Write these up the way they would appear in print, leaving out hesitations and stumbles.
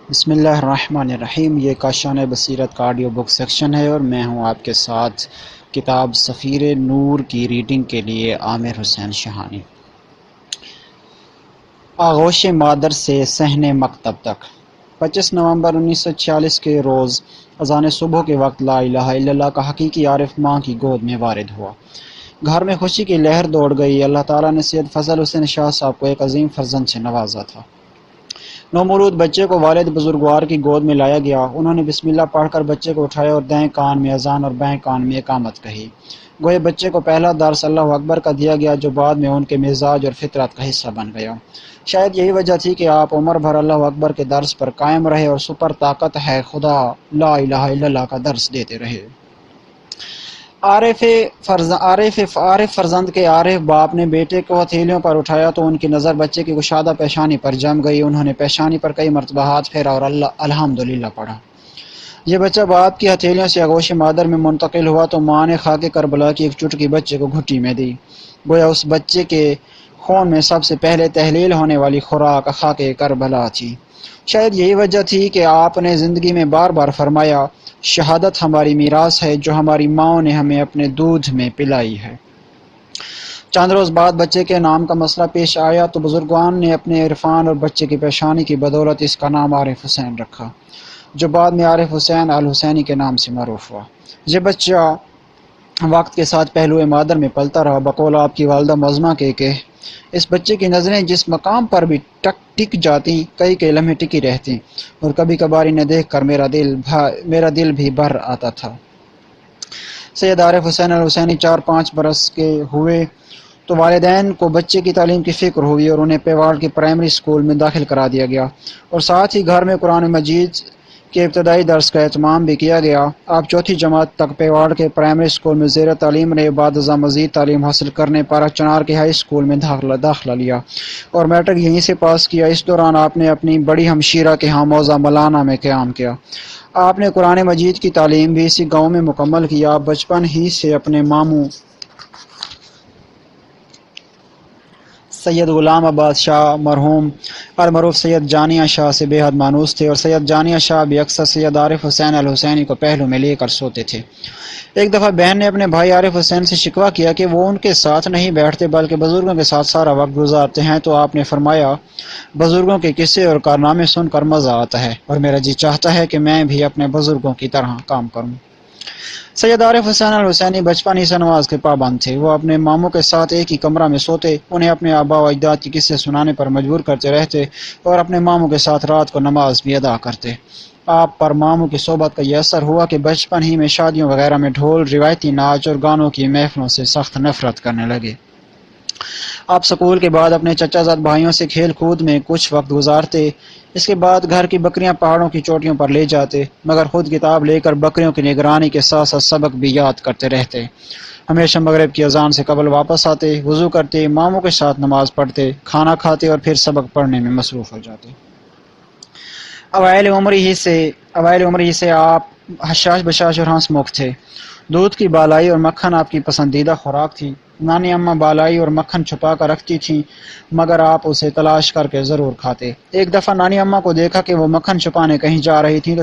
بسم اللہ الرحمن الرحیم۔ یہ کاشان بصیرت کا آڈیو بک سیکشن ہے اور میں ہوں آپ کے ساتھ کتاب سفیر نور کی ریڈنگ کے لیے عامر حسین شہانی۔ آغوش مادر سے صحن مکتب تک 25 نومبر 1946 کے روز اذان صبح کے وقت لا الہ الا اللہ کا حقیقی عارف ماں کی گود میں وارد ہوا۔ گھر میں خوشی کی لہر دوڑ گئی۔ اللہ تعالیٰ نے سید فضل حسین شاہ صاحب کو ایک عظیم فرزند سے نوازا تھا۔ نومولود بچے کو والد بزرگوار کی گود میں لایا گیا۔ انہوں نے بسم اللہ پڑھ کر بچے کو اٹھایا اور دائیں کان میں اذان اور بائیں کان میں اقامت کہی۔ گویا بچے کو پہلا درس اللہ اکبر کا دیا گیا، جو بعد میں ان کے مزاج اور فطرت کا حصہ بن گیا۔ شاید یہی وجہ تھی کہ آپ عمر بھر اللہ اکبر کے درس پر قائم رہے اور سپر طاقت ہے خدا لا الہ الا اللہ کا درس دیتے رہے۔ عارف فرزند کے عارف باپ نے بیٹے کو ہتھیلیوں پر اٹھایا تو ان کی نظر بچے کی گشادہ پیشانی پر جم گئی۔ انہوں نے پیشانی پر کئی مرتبہ ہاتھ پھیرا اور الحمدللہ پڑھا۔ یہ بچہ باپ کی ہتھیلیوں سے آغوش مادر میں منتقل ہوا تو ماں نے خاک کربلا کی ایک چٹکی بچے کو گھٹی میں دی۔ گویا اس بچے کے خون میں سب سے پہلے تحلیل ہونے والی خوراک خاک کربلا تھی۔ شاید یہی وجہ تھی کہ آپ نے زندگی میں بار بار فرمایا، شہادت ہماری میراث ہے جو ہماری ماں نے ہمیں اپنے دودھ میں پلائی ہے۔ چند روز بعد بچے کے نام کا مسئلہ پیش آیا تو بزرگان نے اپنے عرفان اور بچے کی پیشانی کی بدولت اس کا نام عارف حسین رکھا، جو بعد میں عارف حسین الحسینی کے نام سے معروف ہوا۔ یہ بچہ وقت کے ساتھ پہلو مادر میں پلتا رہا۔ بقول آپ کی والدہ معظمہ کے کہ اس بچے کی نظریں جس مقام پر بھی ٹک جاتی کئی لمحے ٹکی رہتی اور کبھی کبھار انہیں دیکھ کر میرا دل بھی بھر آتا تھا۔ سید عارف حسین الحسینی 4-5 برس کے ہوئے تو والدین کو بچے کی تعلیم کی فکر ہوئی اور انہیں پیواڑ کی پرائمری اسکول میں داخل کرا دیا گیا اور ساتھ ہی گھر میں قرآن مجید کے ابتدائی درس کا اہتمام بھی کیا گیا۔ آپ 4تھی جماعت تک پیواڑ کے پرائمری اسکول میں زیر تعلیم رہے۔ بعد ازاں مزید تعلیم حاصل کرنے پر چنار کے ہائی اسکول میں داخلہ لیا اور میٹرک یہیں سے پاس کیا۔ اس دوران آپ نے اپنی بڑی ہمشیرہ کے ہاں موضع مولانا میں قیام کیا۔ آپ نے قرآن مجید کی تعلیم بھی اسی گاؤں میں مکمل کی۔ آپ بچپن ہی سے اپنے ماموں سید غلام عباس شاہ مرحوم المعروف سید جانیہ شاہ سے بے حد مانوس تھے اور سید جانیہ شاہ بھی اکثر سید عارف حسین الحسینی کو پہلو میں لے کر سوتے تھے۔ ایک دفعہ بہن نے اپنے بھائی عارف حسین سے شکوہ کیا کہ وہ ان کے ساتھ نہیں بیٹھتے بلکہ بزرگوں کے ساتھ سارا وقت گزارتے ہیں، تو آپ نے فرمایا، بزرگوں کے قصے اور کارنامے سن کر مزہ آتا ہے اور میرا جی چاہتا ہے کہ میں بھی اپنے بزرگوں کی طرح کام کروں۔ سید عارف حسین الحسینی بچپن ہی سے نماز کے پابند تھے۔ وہ اپنے ماموں کے ساتھ ایک ہی کمرہ میں سوتے، انہیں اپنے آبا و اجداد کے قصے سنانے پر مجبور کرتے رہتے اور اپنے ماموں کے ساتھ رات کو نماز بھی ادا کرتے۔ آپ پر ماموں کی صحبت کا یہ اثر ہوا کہ بچپن ہی میں شادیوں وغیرہ میں ڈھول، روایتی ناچ اور گانوں کی محفلوں سے سخت نفرت کرنے لگے۔ آپ سکول کے بعد اپنے چچا زاد بھائیوں سے کھیل کود میں کچھ وقت گزارتے۔ اس کے بعد گھر کی بکریاں پہاڑوں کی چوٹیوں پر لے جاتے، مگر خود کتاب لے کر بکریوں کی نگرانی کے ساتھ ساتھ سبق بھی یاد کرتے رہتے۔ ہمیشہ مغرب کی اذان سے قبل واپس آتے، وضو کرتے، ماموں کے ساتھ نماز پڑھتے، کھانا کھاتے اور پھر سبق پڑھنے میں مصروف ہو جاتے۔ اوائل عمر ہی سے آپ حشاش بشاش اور ہنس مکھ تھے۔ دودھ کی بالائی اور مکھن آپ کی پسندیدہ خوراک تھی۔ نانی اماں بالائی اور مکھن چھپا کر رکھتی تھیں، مگر آپ اسے تلاش کر کے ضرور کھاتے۔ ایک دفعہ نانی اماں کو دیکھا کہ وہ مکھن چھپانے کہیں جا رہی تھیں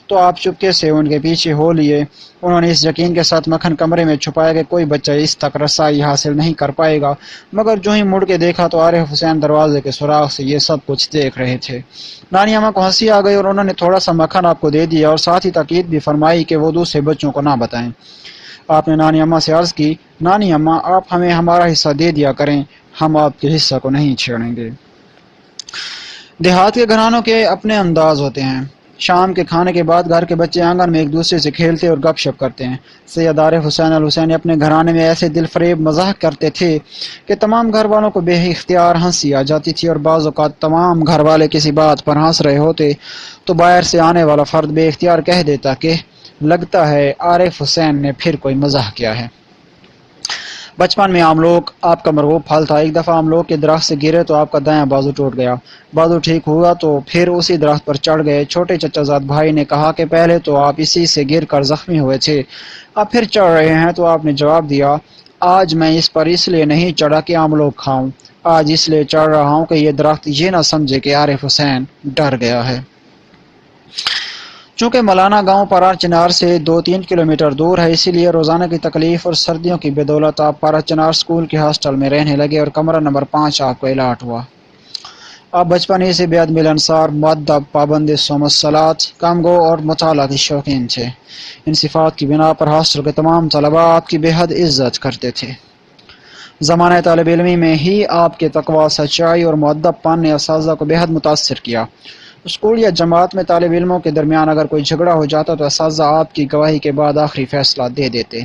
تو آپ چپکے سے ان کے پیچھے ہو لیے۔ انہوں نے اس یقین کے ساتھ مکھن کمرے میں چھپایا کہ کوئی بچہ اس تک رسائی حاصل نہیں کر پائے گا، مگر جو ہی مڑ کے دیکھا تو عارف حسین دروازے کے سوراخ سے یہ سب کچھ دیکھ رہے تھے۔ نانی اماں کو ہنسی آ گئی اور انہوں نے تھوڑا سا مکھن آپ کو دے دیا اور ساتھ ہی تاکید بھی فرمائی کہ وہ دوسرے بچوں کو نہ بتائیں۔ آپ نے نانی اماں سے عرض کی، نانی اماں آپ ہمیں ہمارا حصہ دے دیا کریں، ہم آپ کے حصہ کو نہیں چھیڑیں گے۔ دیہات کے گھرانوں کے اپنے انداز ہوتے ہیں۔ شام کے کھانے کے بعد گھر کے بچے آنگن میں ایک دوسرے سے کھیلتے اور گپ شپ کرتے ہیں۔ سید عارف حسین الحسینی اپنے گھرانے میں ایسے دل فریب مزاح کرتے تھے کہ تمام گھر والوں کو بے اختیار ہنسی آ جاتی تھی اور بعض اوقات تمام گھر والے کسی بات پر ہنس رہے ہوتے تو باہر سے آنے والا فرد بے اختیار کہہ دیتا کہ لگتا ہے عارف حسین نے پھر کوئی مزاح کیا ہے۔ بچپن میں آملوک آپ کا مرغوب پھل تھا۔ ایک دفعہ آملوک کے درخت سے گرے تو آپ کا دایاں بازو ٹوٹ گیا۔ بازو ٹھیک ہوا تو پھر اسی درخت پر چڑھ گئے۔ چھوٹے چچا زاد بھائی نے کہا کہ پہلے تو آپ اسی سے گر کر زخمی ہوئے تھے، اب پھر چڑھ رہے ہیں، تو آپ نے جواب دیا، آج میں اس پر اس لیے نہیں چڑھا کہ آملوک کھاؤں، آج اس لیے چڑھ رہا ہوں کہ یہ درخت یہ نہ سمجھے کہ عارف حسین ڈر گیا ہے۔ چونکہ مولانا گاؤں پارا چنار سے 2-3 کلومیٹر دور ہے، اسی لیے روزانہ کی تکلیف اور سردیوں کی بدولت آپ پارا چنار اسکول کے ہاسٹل میں رہنے لگے اور کمرہ نمبر 5 آپ کو الاٹ ہوا۔ آپ بچپن ہی سے بےحد ملنسار، مؤدب، پابند صوم الصلاۃ، کام گو اور مطالعہ کے شوقین تھے۔ ان صفات کی بنا پر ہاسٹل کے تمام طلباء آپ کی بےحد عزت کرتے تھے۔ زمانہ طالب علمی میں ہی آپ کے تقویٰ، سچائی اور مؤدب پن نے اساتذہ کو بےحد متاثر کیا۔ اسکول یا جماعت میں طالب علموں کے درمیان اگر کوئی جھگڑا ہو جاتا تو اساتذہ آپ کی گواہی کے بعد آخری فیصلہ دے دیتے۔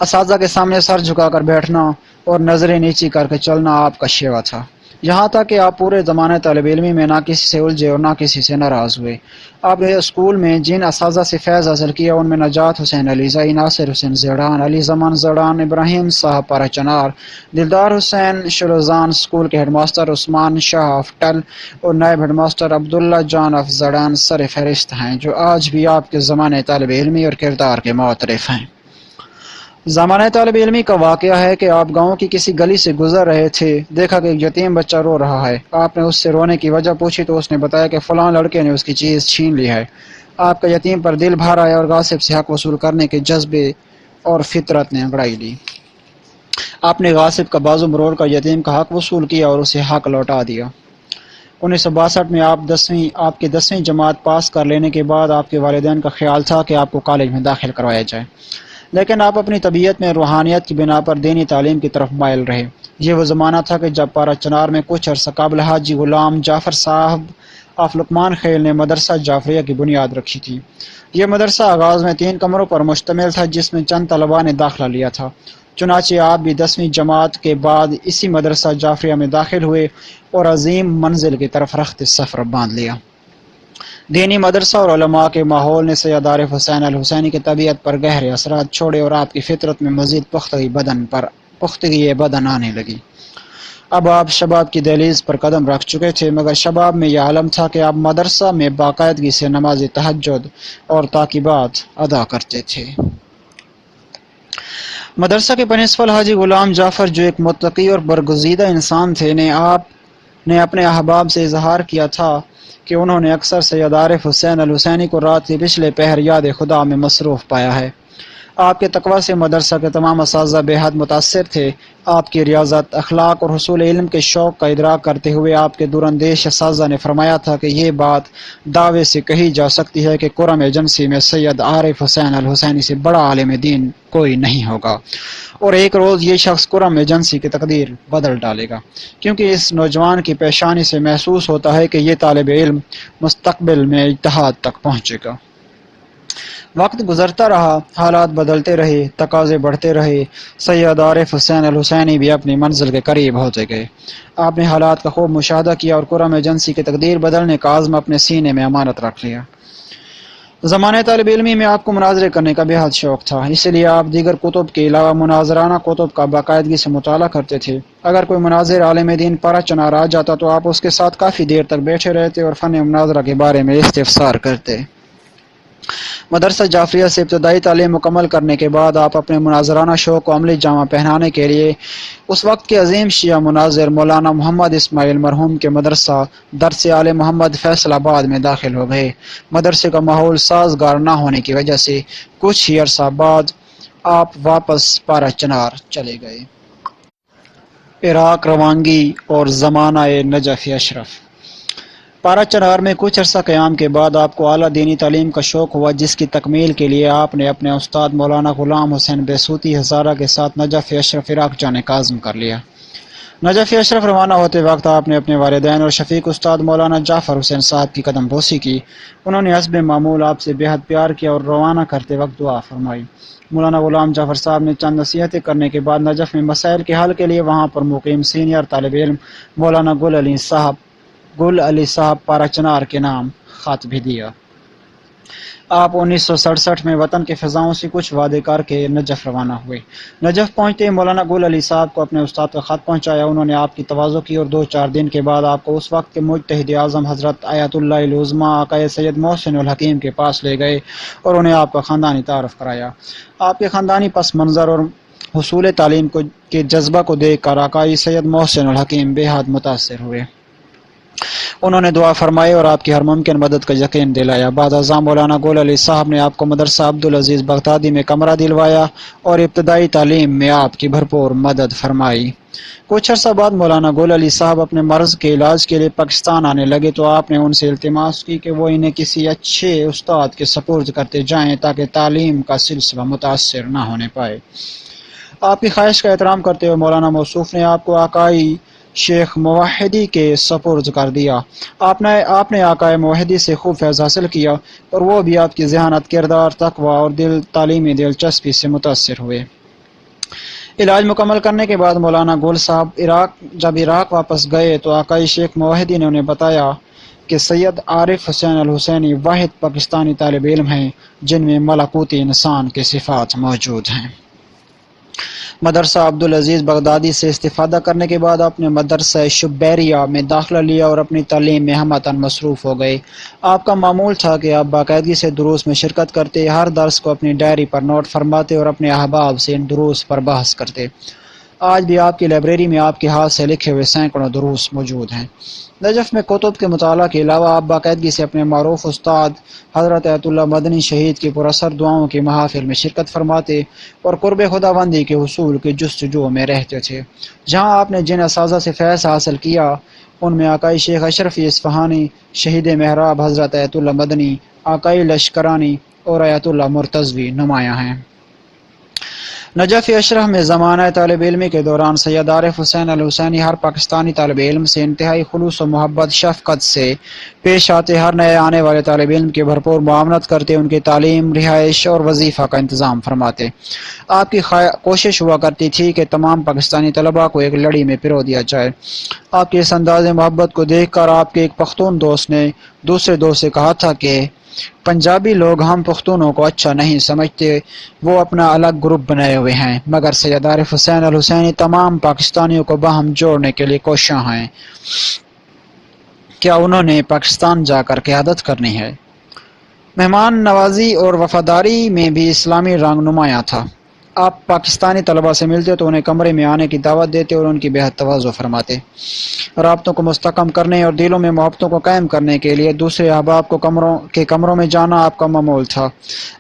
اساتذہ کے سامنے سر جھکا کر بیٹھنا اور نظریں نیچی کر کے چلنا آپ کا شیوا تھا، یہاں تک کہ آپ پورے زمانے طالب علمی میں نہ کسی سے الجھے اور نہ کسی سے ناراض ہوئے۔ آپ نے اسکول میں جن اساتذہ سے فیض حاصل کیا ان میں نجات حسین علیزئی، ناصر حسین زیڑان، علی زمان زیڑان، ابراہیم صاحب پارا چنار، دلدار حسین شلوزان، اسکول کے ہیڈ ماسٹر عثمان شاہ افٹل اور نائب head master Abdullah Jan of زیڑان سر فہرست ہیں، جو آج بھی آپ کے زمانے طالب علمی اور کردار کے معترف ہیں۔ زمانہ طالب علمی کا واقعہ ہے کہ آپ گاؤں کی کسی گلی سے گزر رہے تھے، دیکھا کہ ایک یتیم بچہ رو رہا ہے۔ آپ نے اس سے رونے کی وجہ پوچھی تو اس نے بتایا کہ فلاں لڑکے نے اس کی چیز چھین لی ہے۔ آپ کا یتیم پر دل بھر آیا اور غاصب سے حق وصول کرنے کے جذبے اور فطرت نے انگڑائی لی۔ آپ نے غاصب کا بازو مروڑ کر یتیم کا حق وصول کیا اور اسے حق لوٹا دیا۔ 1962 میں آپ کے 10ویں جماعت پاس کر لینے کے بعد آپ کے والدین کا خیال تھا کہ آپ کو کالج میں داخل کروایا جائے، لیکن آپ اپنی طبیعت میں روحانیت کی بنا پر دینی تعلیم کی طرف مائل رہے۔ یہ وہ زمانہ تھا کہ جب پارا چنار میں کچھ عرصہ قبل حاجی غلام جعفر صاحب آف لقمان خیل نے مدرسہ جعفریہ کی بنیاد رکھی تھی۔ یہ مدرسہ آغاز میں 3 کمروں پر مشتمل تھا جس میں چند طلباء نے داخلہ لیا تھا، چنانچہ آپ بھی 10ویں جماعت کے بعد اسی مدرسہ جعفریہ میں داخل ہوئے اور عظیم منزل کی طرف رخت سفر باندھ لیا۔ دینی مدرسہ اور علماء کے ماحول نے سید عارف حسین الحسینی کی طبیعت پر گہرے اثرات چھوڑے اور آپ کی فطرت میں مزید پختگی بدن آنے لگی۔ اب آپ شباب کی دہلیز پر قدم رکھ چکے تھے، مگر شباب میں یہ عالم تھا کہ آپ مدرسہ میں باقاعدگی سے نماز تہجد اور تعقیبات ادا کرتے تھے۔ مدرسہ کے پرنسپل حاجی غلام جعفر، جو ایک متقی اور برگزیدہ انسان تھے، نے اپنے احباب سے اظہار کیا تھا کہ انہوں نے اکثر سید عارف حسین الحسینی کو رات کے پچھلے پہر یاد خدا میں مصروف پایا ہے۔ آپ کے تقویٰ سے مدرسہ کے تمام اساتذہ بے حد متاثر تھے۔ آپ کی ریاضت، اخلاق اور حصول علم کے شوق کا ادراک کرتے ہوئے آپ کے دوراندیش اساتذہ نے فرمایا تھا کہ یہ بات دعوے سے کہی جا سکتی ہے کہ قرم ایجنسی میں سید عارف حسین الحسینی سے بڑا عالم دین کوئی نہیں ہوگا، اور ایک روز یہ شخص قرم ایجنسی کی تقدیر بدل ڈالے گا، کیونکہ اس نوجوان کی پیشانی سے محسوس ہوتا ہے کہ یہ طالب علم مستقبل میں اجتہاد تک پہنچے گا۔ وقت گزرتا رہا، حالات بدلتے رہے، تقاضے بڑھتے رہے، سید عارف حسین الحسینی بھی اپنی منزل کے قریب ہوتے گئے۔ آپ نے حالات کا خوب مشاہدہ کیا اور قرم ایجنسی کی تقدیر بدلنے کا عزم اپنے سینے میں امانت رکھ لیا۔ زمانہ طالب علمی میں آپ کو مناظرے کرنے کا بے حد شوق تھا، اس لیے آپ دیگر کتب کے علاوہ مناظرانہ کتب کا باقاعدگی سے مطالعہ کرتے تھے۔ اگر کوئی مناظر عالم دین پارا چنار آ جاتا تو آپ اس کے ساتھ کافی دیر تک بیٹھے رہتے اور فن مناظرہ کے بارے میں استفسار کرتے۔ مدرسہ جعفریہ سے ابتدائی تعلیم مکمل کرنے کے بعد آپ اپنے مناظرانہ شوق کو عملی جامہ پہنانے کے لیے اس وقت کے عظیم شیعہ مناظر مولانا محمد اسماعیل مرحوم کے مدرسہ درس آل محمد فیصل آباد میں داخل ہو گئے۔ مدرسے کا ماحول سازگار نہ ہونے کی وجہ سے کچھ ہی عرصہ بعد آپ واپس پارا چنار چلے گئے۔ عراق روانگی اور زمانہ نجف اشرف۔ پارا چنار میں کچھ عرصہ قیام کے بعد آپ کو اعلیٰ دینی تعلیم کا شوق ہوا، جس کی تکمیل کے لیے آپ نے اپنے استاد مولانا غلام حسین بیسوتی ہزارہ کے ساتھ نجف اشرف عراق جانے کا عزم کر لیا۔ نجف اشرف روانہ ہوتے وقت آپ نے اپنے والدین اور شفیق استاد مولانا جعفر حسین صاحب کی قدم بوسی کی۔ انہوں نے حسب معمول آپ سے بے حد پیار کیا اور روانہ کرتے وقت دعا فرمائی۔ مولانا غلام جعفر صاحب نے چند نصیحتیں کرنے کے بعد نجف میں مسائل کے حل کے لیے وہاں پر مقیم سینئر طالب علم مولانا گل علی صاحب پارا چنار کے نام خط بھی دیا۔ آپ 1967 میں وطن کے فضاؤں سے کچھ وعدے کر کے نجف روانہ ہوئے۔ نجف پہنچتے ہی مولانا گل علی صاحب کو اپنے استاد کا خط پہنچایا۔ انہوں نے آپ کی تواضع کی اور 2-4 دن کے بعد آپ کو اس وقت کے مجتہد اعظم حضرت آیت اللہ العظمیٰ آقا سید محسن الحکیم کے پاس لے گئے اور انہیں آپ کا خاندانی تعارف کرایا۔ آپ کے خاندانی پس منظر اور حصول تعلیم کے جذبہ کو دیکھ کر آقا سید محسن الحکیم بے حد متاثر ہوئے۔ انہوں نے دعا فرمائی اور آپ کی ہر ممکن مدد کا یقین دلایا۔ بعد ازاں مولانا گول علی صاحب نے آپ کو مدرسہ عبدالعزیز بغدادی میں کمرہ دلوایا اور ابتدائی تعلیم میں آپ کی بھرپور مدد فرمائی۔ کچھ عرصہ بعد مولانا گول علی صاحب اپنے مرض کے علاج کے لیے پاکستان آنے لگے تو آپ نے ان سے التماس کی کہ وہ انہیں کسی اچھے استاد کے سپرد کرتے جائیں تاکہ تعلیم کا سلسلہ متاثر نہ ہونے پائے۔ آپ کی خواہش کا احترام کرتے ہوئے مولانا موصوف نے آپ کو آقائی شیخ موحدی کے سپرد کر دیا۔ آپ نے آقائے موحدی سے خوب فیض حاصل کیا اور وہ بھی آپ کی ذہانت، کردار، تقوی اور تعلیمی دلچسپی سے متاثر ہوئے۔ علاج مکمل کرنے کے بعد مولانا گول صاحب جب عراق واپس گئے تو آقائی شیخ موحدی نے انہیں بتایا کہ سید عارف حسین الحسینی واحد پاکستانی طالب علم ہیں جن میں ملکوتی انسان کی صفات موجود ہیں۔ مدرسہ عبدالعزیز بغدادی سے استفادہ کرنے کے بعد آپ نے مدرسہ شبیریہ میں داخلہ لیا اور اپنی تعلیم میں ہمتاً مصروف ہو گئے۔ آپ کا معمول تھا کہ آپ باقاعدگی سے دروس میں شرکت کرتے، ہر درس کو اپنی ڈائری پر نوٹ فرماتے اور اپنے احباب سے ان دروس پر بحث کرتے۔ آج بھی آپ کی لائبریری میں آپ کے ہاتھ سے لکھے ہوئے سینکڑوں دروس موجود ہیں۔ نجف میں کتب کے مطالعہ کے علاوہ آپ باقاعدگی سے اپنے معروف استاد حضرت ایت اللہ مدنی شہید کی پراثر دعاؤں کی محافل میں شرکت فرماتے اور قرب خداوندی کے حصول کی جستجو میں رہتے تھے۔ جہاں آپ نے جن اساتذہ سے فیض حاصل کیا ان میں آقائی شیخ اشرفی اصفہانی، شہید محراب حضرت ایت اللہ مدنی، آقائی لشکرانی اور ایت اللہ مرتضوی نمایاں ہیں۔ نجف اشرف میں زمانہ طالب علمی کے دوران سید عارف حسین الحسینی ہر پاکستانی طالب علم سے انتہائی خلوص و محبت شفقت سے پیش آتے، ہر نئے آنے والے طالب علم کی بھرپور معاونت کرتے، ان کی تعلیم، رہائش اور وظیفہ کا انتظام فرماتے۔ آپ کی کوشش ہوا کرتی تھی کہ تمام پاکستانی طلباء کو ایک لڑی میں پرو دیا جائے۔ آپ کے اس انداز محبت کو دیکھ کر آپ کے ایک پختون دوست نے دوسرے دوست سے کہا تھا کہ پنجابی لوگ ہم پختونوں کو اچھا نہیں سمجھتے، وہ اپنا الگ گروپ بنائے ہوئے ہیں، مگر سید عارف حسین الحسینی تمام پاکستانیوں کو باہم جوڑنے کے لیے کوشاں ہیں۔ کیا انہوں نے پاکستان جا کر قیادت کرنی ہے؟ مہمان نوازی اور وفاداری میں بھی اسلامی رنگ نمایاں تھا۔ آپ پاکستانی طلباء سے ملتے تو انہیں کمرے میں آنے کی دعوت دیتے اور ان کی بہت تواضع فرماتے۔ رابطوں کو مستحکم کرنے اور دلوں میں محبتوں کو قائم کرنے کے لیے دوسرے احباب کو کمروں میں جانا آپ کا معمول تھا۔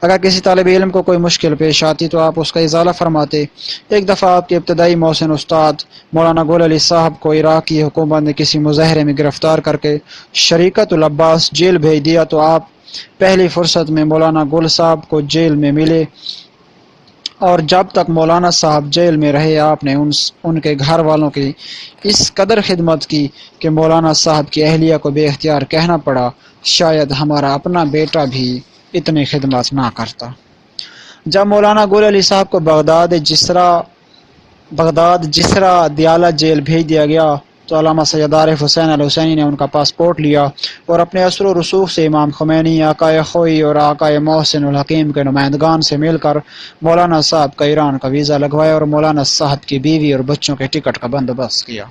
اگر کسی طالب علم کو کوئی مشکل پیش آتی تو آپ اس کا ازالہ فرماتے۔ ایک دفعہ آپ کے ابتدائی محسن استاد مولانا گول علی صاحب کو عراق کی حکومت نے کسی مظاہرے میں گرفتار کر کے شریکت العباس جیل بھیج دیا تو آپ پہلی فرصت میں مولانا گول صاحب کو جیل میں ملے اور جب تک مولانا صاحب جیل میں رہے آپ نے ان کے گھر والوں کی اس قدر خدمت کی کہ مولانا صاحب کی اہلیہ کو بے اختیار کہنا پڑا، شاید ہمارا اپنا بیٹا بھی اتنی خدمت نہ کرتا۔ جب مولانا گول علی صاحب کو بغداد جسرا دیالہ جیل بھیج دیا گیا تو علامہ سید عارف حسین الحسینی نے ان کا پاسپورٹ لیا اور اپنے اثر و رسوخ سے امام خمینی، آقائے خوئی اور آقائے محسن الحکیم کے نمائندگان سے مل کر مولانا صاحب کا ایران کا ویزا لگوایا اور مولانا صاحب کی بیوی اور بچوں کے ٹکٹ کا بندوبست کیا۔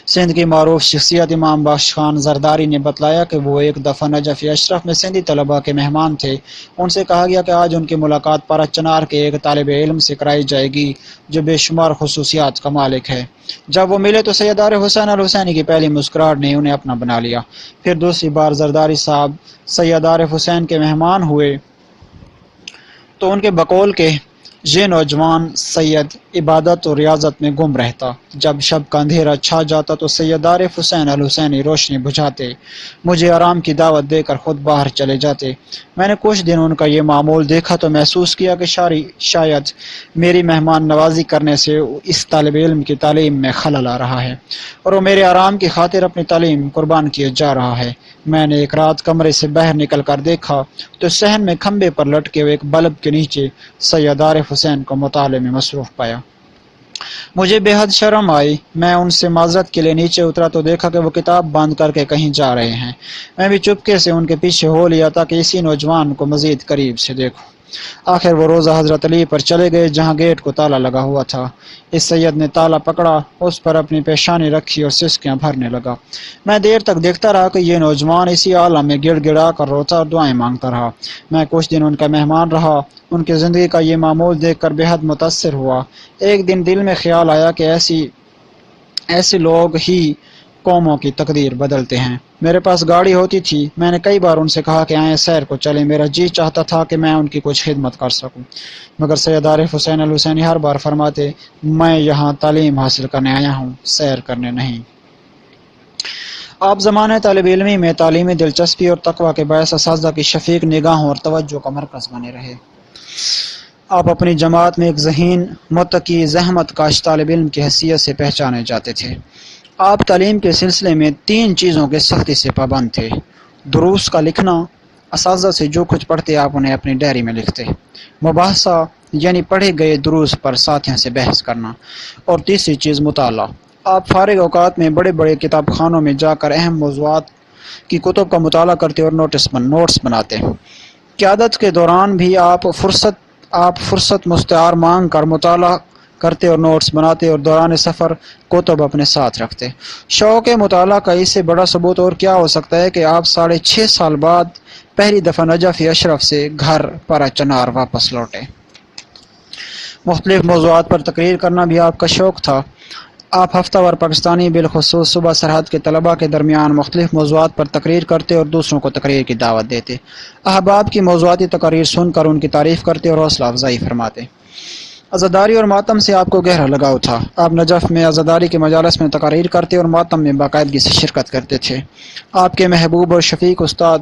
سندھ کی معروف شخصیت امام بخش خان زرداری نے بتلایا کہ وہ ایک دفعہ نجف اشرف میں سندھی طلباء کے مہمان تھے۔ ان سے کہا گیا کہ آج ان کی ملاقات پارا چنار کے ایک طالب علم سے کرائی جائے گی جو بے شمار خصوصیات کا مالک ہے۔ جب وہ ملے تو سید عارف حسین الحسینی کی پہلی مسکراہٹ نے انہیں اپنا بنا لیا۔ پھر دوسری بار زرداری صاحب سید عارف حسین کے مہمان ہوئے تو ان کے بقول کے یہ نوجوان سید عبادت و ریاضت میں گم رہتا، جب شب کا اندھیرا چھا جاتا تو سید عارف حسین الحسینی روشنی بجھاتے، مجھے آرام کی دعوت دے کر خود باہر چلے جاتے۔ میں نے کچھ دن ان کا یہ معمول دیکھا تو محسوس کیا کہ شاید میری مہمان نوازی کرنے سے اس طالب علم کی تعلیم میں خلل آ رہا ہے اور وہ میرے آرام کی خاطر اپنی تعلیم قربان کیے جا رہا ہے۔ میں نے ایک رات کمرے سے باہر نکل کر دیکھا تو صحن میں کھمبے پر لٹکے ہوئے ایک بلب کے نیچے سید عارف حسین کو مطالعے میں مصروف پایا۔ مجھے بے حد شرم آئی۔ میں ان سے معذرت کے لیے نیچے اترا تو دیکھا کہ وہ کتاب بند کر کے کہیں جا رہے ہیں۔ میں بھی چپکے سے ان کے پیچھے ہو لیا تاکہ اسی نوجوان کو مزید قریب سے دیکھوں۔ آخر وہ روزہ حضرت علی پر چلے گئے جہاں گیٹ کو تالا لگا ہوا تھا۔ اس سید نے تالا پکڑا، اس پر اپنی پیشانی رکھی اور سسکیاں بھرنے لگا۔ میں دیر تک دیکھتا رہا کہ یہ نوجوان اسی عالم میں گڑ گڑا کر روتا اور دعائیں مانگتا رہا۔ میں کچھ دن ان کا مہمان رہا، ان کی زندگی کا یہ معمول دیکھ کر بے حد متاثر ہوا۔ ایک دن دل میں خیال آیا کہ ایسے لوگ ہی قوموں کی تقدیر بدلتے ہیں۔ میرے پاس گاڑی ہوتی تھی، میں نے کئی بار ان سے کہا کہ آئیں سیر کو چلیں، میرا جی چاہتا تھا کہ میں ان کی کچھ خدمت کر سکوں، مگر سید عارف حسین الحسینی ہر بار فرماتے میں یہاں تعلیم حاصل کرنے آیا ہوں، سیر کرنے نہیں۔ آپ زمانہ طالب علمی میں تعلیمی دلچسپی اور تقویٰ کے باعث اساتذہ کی شفیق نگاہوں اور توجہ کا مرکز بنے رہے۔ آپ اپنی جماعت میں ایک ذہین، متقی، زحمت کاش طالب علم کی حیثیت سے پہچانے جاتے تھے۔ آپ تعلیم کے سلسلے میں 3 چیزوں کے سختی سے پابند تھے: دروس کا لکھنا، اساتذہ سے جو کچھ پڑھتے آپ انہیں اپنی ڈائری میں لکھتے، مباحثہ یعنی پڑھے گئے دروس پر ساتھیوں سے بحث کرنا، اور تیسری چیز مطالعہ۔ آپ فارغ اوقات میں بڑے بڑے کتاب خانوں میں جا کر اہم موضوعات کی کتب کا مطالعہ کرتے اور نوٹس بناتے۔ قیادت کے دوران بھی آپ فرصت مستعار مانگ کر مطالعہ کرتے اور نوٹس بناتے اور دوران سفر کتب اپنے ساتھ رکھتے۔ شوق مطالعہ کا اس سے بڑا ثبوت اور کیا ہو سکتا ہے کہ آپ 6.5 سال بعد پہلی دفعہ نجف اشرف سے گھر پر چنار واپس لوٹے۔ مختلف موضوعات پر تقریر کرنا بھی آپ کا شوق تھا۔ آپ ہفتہ وار پاکستانی بالخصوص صوبہ سرحد کے طلباء کے درمیان مختلف موضوعات پر تقریر کرتے اور دوسروں کو تقریر کی دعوت دیتے۔ احباب کی موضوعاتی تقاریر سن کر ان کی تعریف کرتے اور حوصلہ افزائی فرماتے۔ عزاداری اور ماتم سے آپ کو گہرا لگاؤ تھا۔ آپ نجف میں عزاداری کے مجالس میں تقاریر کرتے اور ماتم میں باقاعدگی سے شرکت کرتے تھے۔ آپ کے محبوب اور شفیق استاد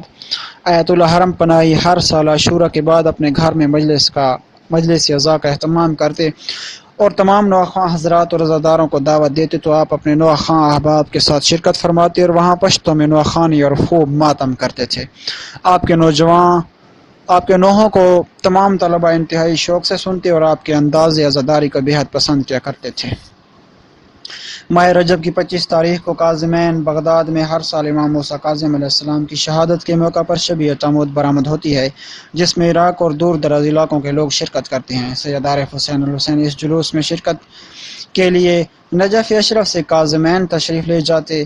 آیت اللہ حرم پناہی ہر سال عاشورہ کے بعد اپنے گھر میں مجلس عزا کا اہتمام کرتے اور تمام نواخواں حضرات اور عزاداروں کو دعوت دیتے تو آپ اپنے نواخواں احباب کے ساتھ شرکت فرماتے اور وہاں پشتوں میں نواخوانی اور خوب ماتم کرتے تھے۔ آپ کے نوحوں کو تمام طلباء انتہائی شوق سے سنتے اور آپ کے انداز عزاداری کو بہت پسند کیا کرتے تھے۔ ماہ رجب کی 25 تاریخ کو کاظمین بغداد میں ہر سال امام موسیٰ کاظم علیہ السلام کی شہادت کے موقع پر شبیہ تمود برآمد ہوتی ہے، جس میں عراق اور دور دراز علاقوں کے لوگ شرکت کرتے ہیں۔ سید عارف حسین الحسینی اس جلوس میں شرکت کے لیے نجف اشرف سے کاظمین تشریف لے جاتے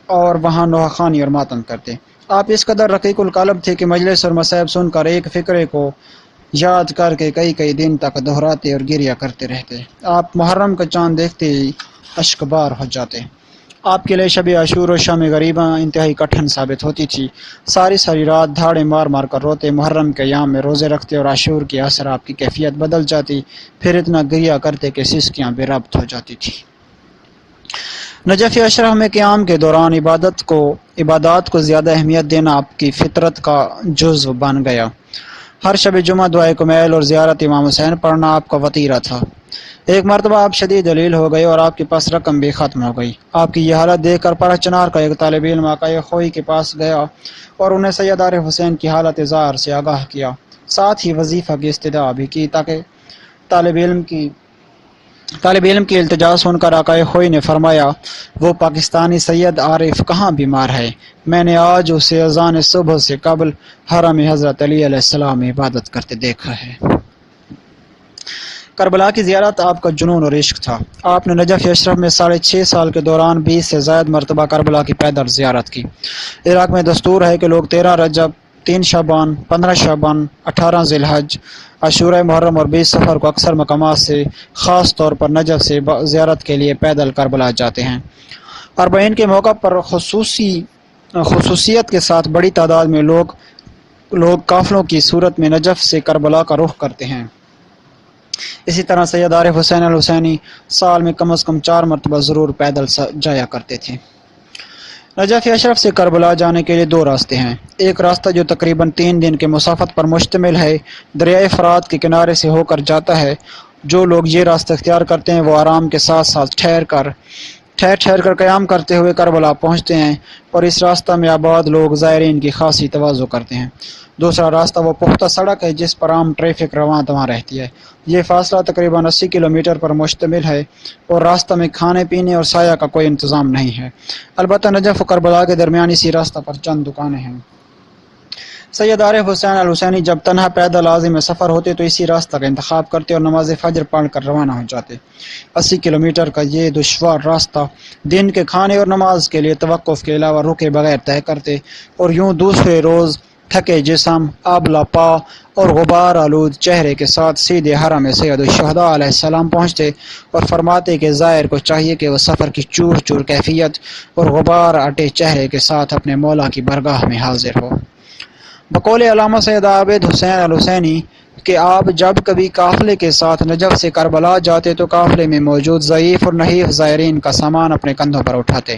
اور وہاں نوحہ خوانی اور ماتم کرتے۔ آپ اس قدر رقیق القلب تھے کہ مجلس اور مصائب سن کر ایک فقرے کو یاد کر کے کئی دن تک دہراتے اور گریہ کرتے رہتے۔ آپ محرم کا چاند دیکھتے ہی اشکبار ہو جاتے۔ آپ کے لیے شب عاشور و شام غریباں انتہائی کٹھن ثابت ہوتی تھی۔ ساری رات دھاڑے مار کر روتے، محرم کے ایام میں روزے رکھتے اور عاشور کے اثر آپ کی کیفیت بدل جاتی، پھر اتنا گریہ کرتے کہ سسکیاں بے ربط ہو جاتی تھی۔ نجف اشرف میں قیام کے دوران عبادات کو زیادہ اہمیت دینا آپ کی فطرت کا جزو بن گیا۔ ہر شب جمعہ دعائے کمیل اور زیارت امام حسین پڑھنا آپ کا وطیرہ تھا۔ ایک مرتبہ آپ شدید ذلیل ہو گئے اور آپ کے پاس رقم بھی ختم ہو گئی۔ آپ کی یہ حالت دیکھ کر پرہ چنار کا ایک طالب علم آقائے خوئی کے پاس گیا اور انہیں سید عارف حسین کی حالت ظاہر سے آگاہ کیا، ساتھ ہی وظیفہ کی استدعا بھی کی تاکہ طالب علم کی التجا سن کر آقائے خوئی نے فرمایا، وہ پاکستانی سید عارف کہاں بیمار ہے؟ میں نے آج اسے اذان صبح سے قبل حرم حضرت علی علیہ السلام میں عبادت کرتے دیکھا ہے۔ کربلا کی زیارت آپ کا جنون اور عشق تھا۔ آپ نے نجف اشرف میں 6.5 سال کے دوران 20 سے زائد مرتبہ کربلا کی پیدل زیارت کی۔ عراق میں دستور ہے کہ لوگ 13 رجب، 3 شعبان، 15 شعبان، 18 ذی الحج، عاشورہ محرم اور 20 صفر کو اکثر مقامات سے خاص طور پر نجف سے زیارت کے لیے پیدل کربلا جاتے ہیں۔ اربعین کے موقع پر خصوصیت کے ساتھ بڑی تعداد میں لوگ قافلوں کی صورت میں نجف سے کربلا کا رخ کرتے ہیں۔ اسی طرح سید عارف حسین الحسینی سال میں کم از کم 4 مرتبہ ضرور پیدل جایا کرتے تھے۔ نجف اشرف سے کربلا جانے کے لیے 2 راستے ہیں۔ ایک راستہ جو تقریباً 3 دن کے مسافت پر مشتمل ہے، دریائے فرات کے کنارے سے ہو کر جاتا ہے۔ جو لوگ یہ راستہ اختیار کرتے ہیں وہ آرام کے ساتھ ٹھہر کر قیام کرتے ہوئے کربلا پہنچتے ہیں، اور اس راستہ میں آباد لوگ زائرین کی خاصی تواضع کرتے ہیں۔ دوسرا راستہ وہ پختہ سڑک ہے جس پر عام ٹریفک رواں دواں رہتی ہے۔ یہ فاصلہ تقریباً 80 کلومیٹر پر مشتمل ہے اور راستہ میں کھانے پینے اور سایہ کا کوئی انتظام نہیں ہے۔ البتہ نجف و کربلا کے درمیان اسی راستہ پر چند دکانیں ہیں۔ سید عارف حسین الحسینی جب تنہا پیدل عازم سفر ہوتے تو اسی راستہ کا انتخاب کرتے اور نماز فجر پڑھ کر روانہ ہو جاتے۔ 80 کلومیٹر کا یہ دشوار راستہ دن کے کھانے اور نماز کے لیے توقف کے علاوہ رکے بغیر طے کرتے اور یوں دوسرے روز تھکے جسم، آبلا پا اور غبار آلود چہرے کے ساتھ سیدھے حرم سید الشہداء علیہ السلام پہنچتے اور فرماتے کہ زائر کو چاہیے کہ وہ سفر کی چور چور کیفیت اور غبار اٹے چہرے کے ساتھ اپنے مولا کی بارگاہ میں حاضر ہو۔ بقول علامہ سید عابد حسین الحسینی کہ آپ جب کبھی قافلے کے ساتھ نجف سے کربلا جاتے تو قافلے میں موجود ضعیف اور نحیف زائرین کا سامان اپنے کندھوں پر اٹھاتے،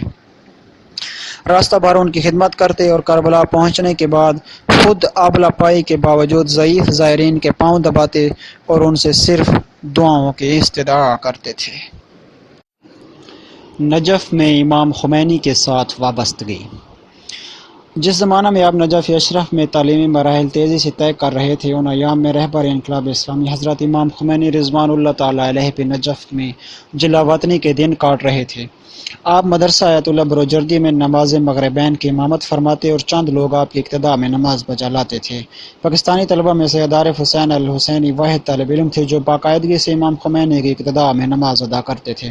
راستہ بھر ان کی خدمت کرتے اور کربلا پہنچنے کے بعد خود آبلا پائی کے باوجود ضعیف زائرین کے پاؤں دباتے اور ان سے صرف دعاؤں کی استدعا کرتے تھے۔ نجف میں امام خمینی کے ساتھ وابستگی۔ جس زمانہ میں آپ نجف اشرف میں تعلیمی مراحل تیزی سے طے کر رہے تھے، ان ایام میں رہبر انقلاب اسلامی حضرت امام خمینی رضوان اللہ تعالیٰ علیہ بھی نجف میں جلا وطنی کے دن کاٹ رہے تھے۔ آپ مدرسہ آیت اللہ بروجردی میں نماز مغربین کی امامت فرماتے اور چند لوگ آپ کی اقتداء میں نماز بجا لاتے تھے۔ پاکستانی طلبہ میں سید عارف حسین الحسینی واحد طالب علم تھے جو باقاعدگی سے امام خمینی کی اقتداء میں نماز ادا کرتے تھے۔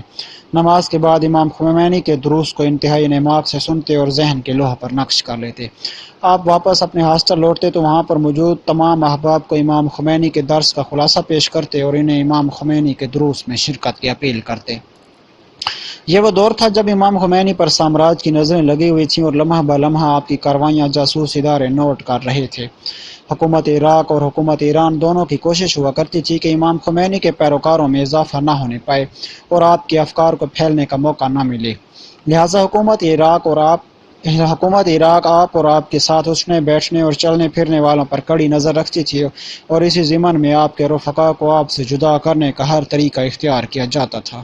نماز کے بعد امام خمینی کے دروس کو انتہائی نماک سے سنتے اور ذہن کے لوح پر نقش کر لیتے۔ آپ واپس اپنے ہاسٹل لوٹتے تو وہاں پر موجود تمام احباب کو امام خمینی کے درس کا خلاصہ پیش کرتے اور انہیں امام خمینی کے دروس میں شرکت کی اپیل کرتے۔ یہ وہ دور تھا جب امام خمینی پر سامراج کی نظریں لگی ہوئی تھیں اور لمحہ بہ لمحہ آپ کی کاروائیاں جاسوس ادارے نوٹ کر رہے تھے۔ حکومت عراق اور حکومت ایران دونوں کی کوشش ہوا کرتی تھی کہ امام خمینی کے پیروکاروں میں اضافہ نہ ہونے پائے اور آپ کے افکار کو پھیلنے کا موقع نہ ملے، لہٰذا حکومت عراق آپ اور آپ کے ساتھ اٹھنے بیٹھنے اور چلنے پھرنے والوں پر کڑی نظر رکھتی تھی اور اسی ضمن میں آپ کے رفقا کو آپ سے جدا کرنے کا ہر طریقہ اختیار کیا جاتا تھا۔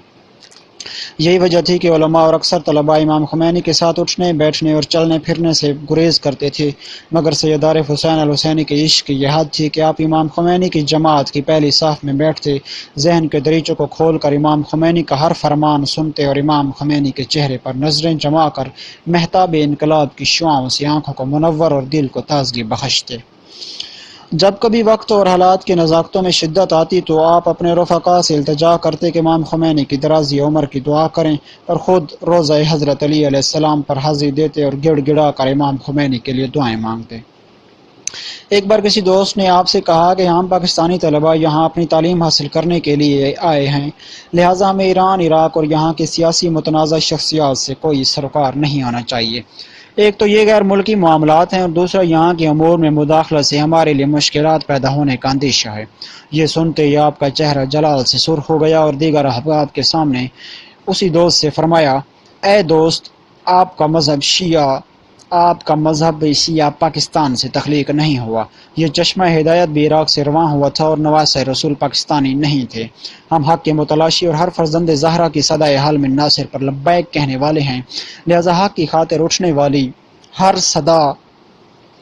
یہی وجہ تھی کہ علماء اور اکثر طلباء امام خمینی کے ساتھ اٹھنے بیٹھنے اور چلنے پھرنے سے گریز کرتے تھے، مگر سید عارف حسین الحسینی کے عشق کی یہ حد تھی کہ آپ امام خمینی کی جماعت کی پہلی صف میں بیٹھتے، ذہن کے دریچوں کو کھول کر امام خمینی کا ہر فرمان سنتے اور امام خمینی کے چہرے پر نظریں جما کر مہتاب انقلاب کی شعاعوں سے آنکھوں کو منور اور دل کو تازگی بخشتے۔ جب کبھی وقت اور حالات کی نزاکتوں میں شدت آتی تو آپ اپنے رفقا سے التجا کرتے کہ امام خمینی کی درازی عمر کی دعا کریں اور خود روضہ حضرت علی علیہ السلام پر حاضری دیتے اور گڑ گڑا کر امام خمینی کے لیے دعائیں مانگتے۔ ایک بار کسی دوست نے آپ سے کہا کہ ہم پاکستانی طلباء یہاں اپنی تعلیم حاصل کرنے کے لیے آئے ہیں، لہٰذا ہمیں ایران، عراق اور یہاں کے سیاسی متنازع شخصیات سے کوئی سروکار نہیں ہونا چاہیے۔ ایک تو یہ غیر ملکی معاملات ہیں اور دوسرا یہاں کے امور میں مداخلت سے ہمارے لیے مشکلات پیدا ہونے کا اندیشہ ہے۔ یہ سنتے ہی آپ کا چہرہ جلال سے سرخ ہو گیا اور دیگر احباب کے سامنے اسی دوست سے فرمایا، اے دوست، آپ کا مذہب شیعہ پاکستان سے تخلیق نہیں ہوا، یہ چشمہ ہدایت بھی عراق سے رواں ہوا تھا اور نواسۂ رسول پاکستانی نہیں تھے۔ ہم حق کے متلاشی اور ہر فرزند زہرا کی صدائے حال من ناصر پر لبیک کہنے والے ہیں، لہذا حق کی خاطر اٹھنے والی ہر صدا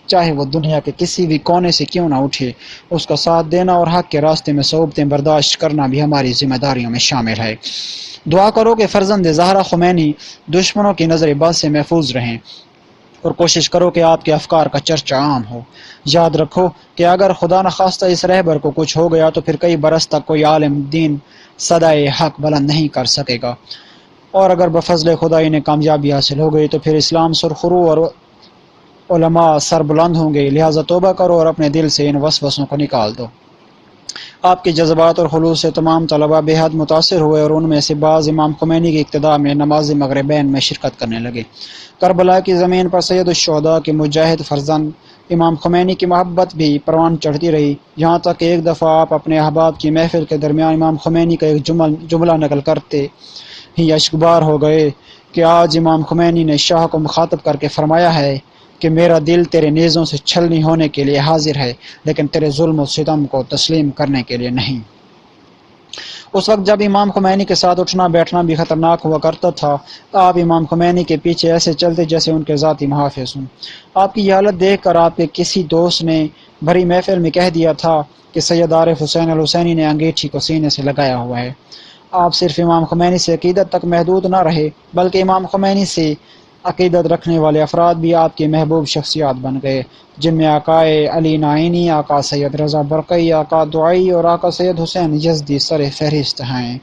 چاہے وہ دنیا کے کسی بھی کونے سے کیوں نہ اٹھے، اس کا ساتھ دینا اور حق کے راستے میں صعوبتیں برداشت کرنا بھی ہماری ذمہ داریوں میں شامل ہے۔ دعا کرو کہ فرزند زہرا خمینی دشمنوں کی نظر بد سے محفوظ رہیں اور کوشش کرو کہ آپ کے افکار کا چرچا عام ہو۔ یاد رکھو کہ اگر خدا نخواستہ اس رہبر کو کچھ ہو گیا تو پھر کئی برس تک کوئی عالم دین صدائے حق بلند نہیں کر سکے گا، اور اگر بفضل خدا انہیں کامیابی حاصل ہو گئی تو پھر اسلام سرخرو اور علماء سر بلند ہوں گے، لہٰذا توبہ کرو اور اپنے دل سے ان وسوسوں کو نکال دو۔ آپ کے جذبات اور خلوص سے تمام طلباء بے حد متاثر ہوئے اور ان میں سے بعض امام خمینی کی اقتداء میں نماز مغربین میں شرکت کرنے لگے۔ کربلا کی زمین پر سید الشہداء کے مجاہد فرزند امام خمینی کی محبت بھی پروان چڑھتی رہی، یہاں تک کہ ایک دفعہ آپ اپنے احباب کی محفل کے درمیان امام خمینی کا ایک جملہ نقل کرتے ہی اشکبار ہو گئے کہ آج امام خمینی نے شاہ کو مخاطب کر کے فرمایا ہے کہ میرا دل تیرے نیزوں سے چھلنی ہونے کے لیے حاضر ہے، لیکن تیرے ظلم و ستم کو تسلیم کرنے کے لیے نہیں۔ اس وقت جب امام خمینی کے ساتھ اٹھنا بیٹھنا بھی خطرناک ہوا کرتا تھا، آپ امام خمینی کے پیچھے ایسے چلتے جیسے ان کے ذاتی محافظ ہوں۔ آپ کی یہ حالت دیکھ کر آپ کے کسی دوست نے بھری محفل میں کہہ دیا تھا کہ سید عارف حسین الحسینی نے انگیٹھی کو سینے سے لگایا ہوا ہے۔ آپ صرف امام خمینی سے عقیدت تک محدود نہ رہے بلکہ امام خمینی سے عقیدت رکھنے والے افراد بھی آپ کے محبوب شخصیات بن گئے، جن میں آقا علی نعینی، آقا سید رضا برقی، آقا دعائی اور آقا سید حسین یزدی سر فہرست ہیں۔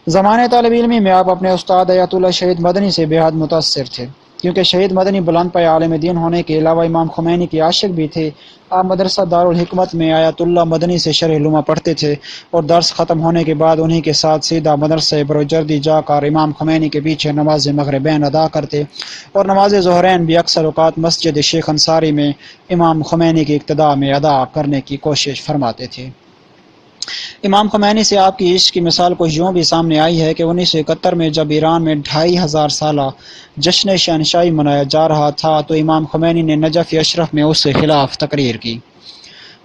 زمانے طالب علمی میں آپ اپنے استاد آیت اللہ شہید مدنی سے بے حد متاثر تھے۔ کیونکہ شہید مدنی بلند پائے عالم دین ہونے کے علاوہ امام خمینی کے عاشق بھی تھے، آپ مدرسہ دارالحکمت میں آیت اللہ مدنی سے شرح علومہ پڑھتے تھے اور درس ختم ہونے کے بعد انہی کے ساتھ سیدھا مدرسہ بروجردی جا کر امام خمینی کے پیچھے نماز مغربین ادا کرتے اور نماز ظہرین بھی اکثر اوقات مسجد شیخ انصاری میں امام خمینی کی اقتداء میں ادا کرنے کی کوشش فرماتے تھے۔ امام خمینی سے آپ کی عشق کی مثال کچھ یوں بھی سامنے آئی ہے کہ 1971 میں جب ایران میں 2500 سالہ جشن شہنشاہی منایا جا رہا تھا تو امام خمینی نے نجف اشرف میں اس کے خلاف تقریر کی۔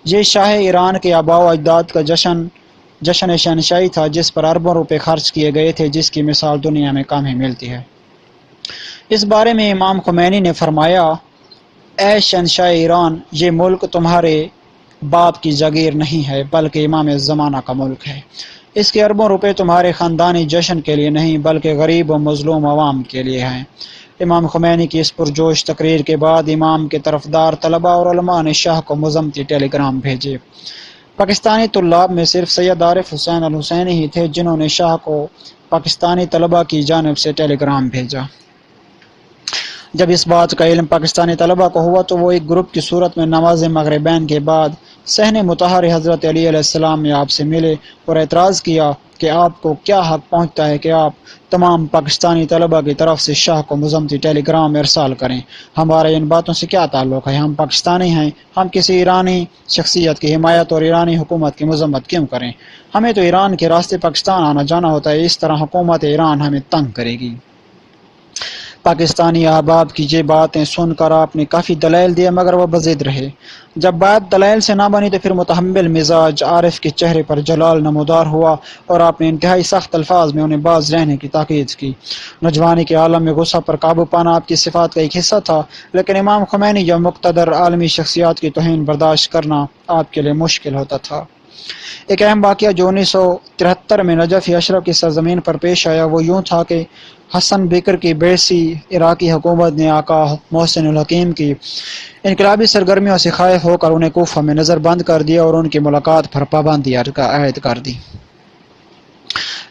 یہ شاہ ایران کے آباء و اجداد کا جشن شہنشاہی تھا جس پر اربوں روپے خرچ کیے گئے تھے، جس کی مثال دنیا میں کم ہی ملتی ہے۔ اس بارے میں امام خمینی نے فرمایا، اے شہنشاہ ایران، یہ ملک تمہارے باپ کی جاگیر نہیں ہے بلکہ امام زمانہ کا ملک ہے۔ اس کے اربوں روپے تمہارے خاندانی جشن کے لیے نہیں بلکہ غریب و مظلوم عوام کے لیے ہیں۔ امام خمینی کی اس پرجوش تقریر کے بعد امام کے طرفدار طلباء اور علماء نے شاہ کو مذمتی ٹیلی گرام بھیجے۔ پاکستانی طلاب میں صرف سید عارف حسین الحسینی ہی تھے جنہوں نے شاہ کو پاکستانی طلباء کی جانب سے ٹیلی گرام بھیجا۔ جب اس بات کا علم پاکستانی طلباء کو ہوا تو وہ ایک گروپ کی صورت میں نماز مغربین کے بعد صحن مطہر حضرت علی علیہ السلام میں آپ سے ملے اور اعتراض کیا کہ آپ کو کیا حق پہنچتا ہے کہ آپ تمام پاکستانی طلباء کی طرف سے شاہ کو مذمتی ٹیلی گرام ارسال کریں؟ ہمارا ان باتوں سے کیا تعلق ہے؟ ہم پاکستانی ہیں، ہم کسی ایرانی شخصیت کی حمایت اور ایرانی حکومت کی مذمت کیوں کریں؟ ہمیں تو ایران کے راستے پاکستان آنا جانا ہوتا ہے، اس طرح حکومت ایران ہمیں تنگ کرے گی۔ پاکستانی احباب کی یہ باتیں سن کر آپ نے کافی دلائل دیے مگر وہ بضد رہے۔ جب بات دلائل سے نہ بنی تو پھر متحمل مزاج عارف کے چہرے پر جلال نمودار ہوا اور آپ نے انتہائی سخت الفاظ میں انہیں باز رہنے کی تاکید کی۔ نوجوانی کے عالم میں غصہ پر قابو پانا آپ کی صفات کا ایک حصہ تھا، لیکن امام خمینی یا مقتدر عالمی شخصیات کی توہین برداشت کرنا آپ کے لیے مشکل ہوتا تھا۔ ایک اہم واقعہ جو 1973 میں نجف اشرف کی سرزمین پر پیش آیا وہ یوں تھا کہ حسن بکر کی بیسی عراقی حکومت نے آقا محسن الحکیم کی انقلابی سرگرمیوں سے خائف ہو کر انہیں کوفہ میں نظر بند کر دیا اور ان کی ملاقات پر پابندی عائد کر دی۔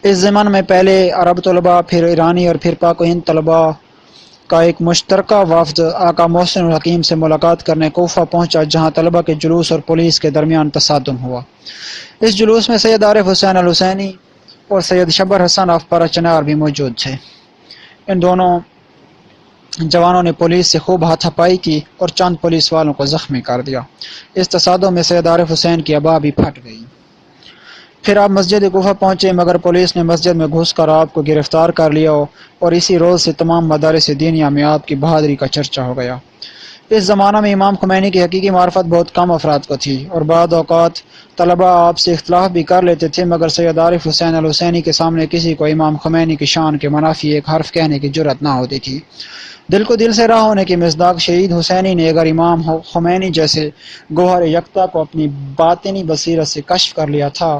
اس ضمن میں پہلے عرب طلباء، پھر ایرانی اور پھر پاک و ہند طلباء کا ایک مشترکہ وفد آقا محسن الحکیم سے ملاقات کرنے کوفہ پہنچا، جہاں طلباء کے جلوس اور پولیس کے درمیان تصادم ہوا۔ اس جلوس میں سید عارف حسین الحسینی اور سید شبر حسن افپارہ چنار بھی موجود تھے۔ ان دونوں جوانوں نے پولیس سے خوب ہاتھا پائی کی اور چند پولیس والوں کو زخمی کر دیا۔ اس تصادم میں سید عارف حسین کی ابا بھی پھٹ گئی۔ پھر آپ مسجد کوفہ پہنچے مگر پولیس نے مسجد میں گھس کر آپ کو گرفتار کر لیا اور اسی روز سے تمام مدارس دینیہ میں آپ کی بہادری کا چرچا ہو گیا۔ اس زمانہ میں امام خمینی کی حقیقی معرفت بہت کم افراد کو تھی اور بعض اوقات طلباء آپ سے اختلاف بھی کر لیتے تھے مگر سید عارف حسین الحسینی کے سامنے کسی کو امام خمینی کی شان کے منافی ایک حرف کہنے کی جرأت نہ ہوتی تھی۔ دل کو دل سے راہ ہونے کی مصداق شہید حسینی نے اگر امام خمینی جیسے گوہر یکتا کو اپنی باطنی بصیرت سے کشف کر لیا تھا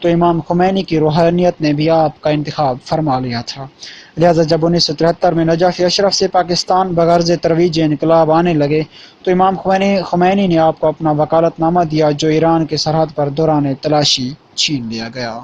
تو امام خمینی کی روحانیت نے بھی آپ کا انتخاب فرما لیا تھا۔ لہذا جب 1973 میں نجف اشرف سے پاکستان بغرض ترویج انقلاب آنے لگے تو امام خمینی نے آپ کو اپنا وکالت نامہ دیا جو ایران کے سرحد پر دوران تلاشی چھین لیا گیا۔